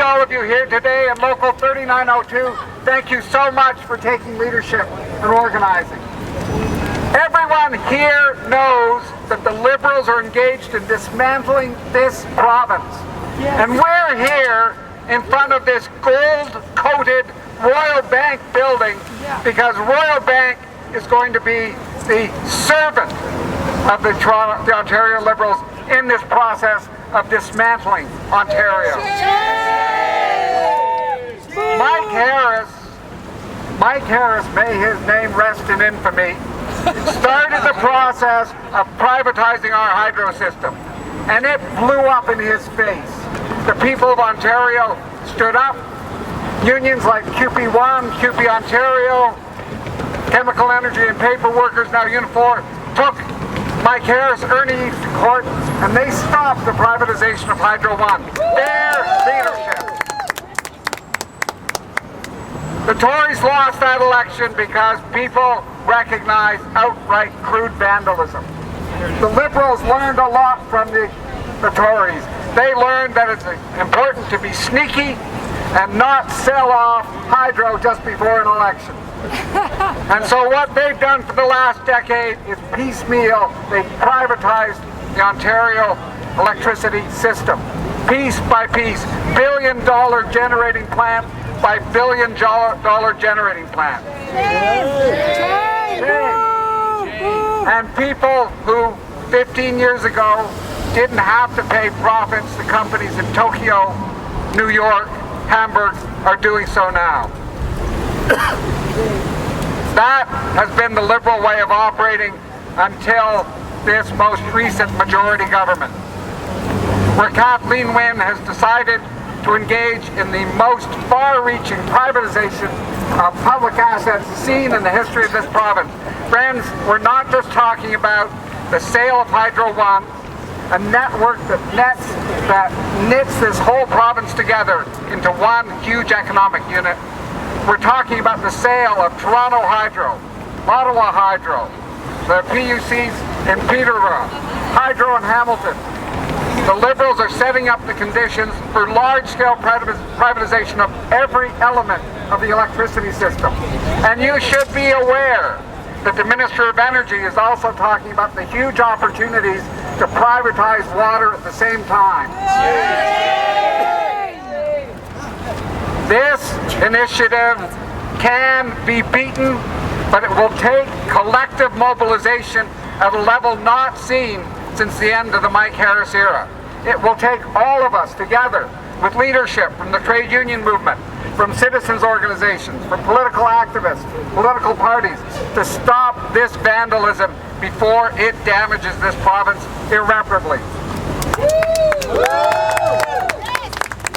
all of you here today in Local 3902. Thank you so much for taking leadership and organizing. Everyone here knows that the Liberals are engaged in dismantling this province. Yes. And we're here in front of this gold-coated Royal Bank building because Royal Bank is going to be the servant of the Ontario Liberals in this process of dismantling Ontario. Mike Harris, may his name rest in infamy, started the process of privatizing our hydro system, and it blew up in his face. The people of Ontario stood up. Unions like QP1, QP Ontario, Chemical Energy and Paper Workers, now Unifor, took Mike Harris, Ernie Eves to court, and they stopped the privatization of Hydro One. Their leadership. The Tories lost that election because people recognized outright crude vandalism. The Liberals learned a lot from the Tories. They learned that it's important to be sneaky and not sell off hydro just before an election. And so what they've done for the last decade is piecemeal. They've privatized the Ontario electricity system. Piece by piece, billion-dollar generating plant by billion-dollar generating plant. And people who 15 years ago didn't have to pay profits to companies in Tokyo, New York, Hamburg are doing so now. That has been the Liberal way of operating until this most recent majority government, where Kathleen Wynne has decided to engage in the most far-reaching privatization of public assets seen in the history of this province. Friends, we're not just talking about the sale of Hydro One, a network that knits this whole province together into one huge economic unit. We're talking about the sale of Toronto Hydro, Ottawa Hydro, the PUCs in Peterborough, Hydro in Hamilton. The Liberals are setting up the conditions for large-scale privatization of every element of the electricity system. And you should be aware that the Minister of Energy is also talking about the huge opportunities to privatize water at the same time. This initiative can be beaten, but it will take collective mobilization at a level not seen since the end of the Mike Harris era. It will take all of us together with leadership from the trade union movement, from citizens organizations, from political activists, political parties, to stop this vandalism before it damages this province irreparably.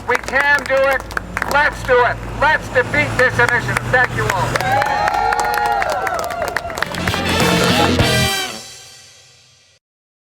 We can do it. Let's do it. Let's defeat this initiative. Thank you all.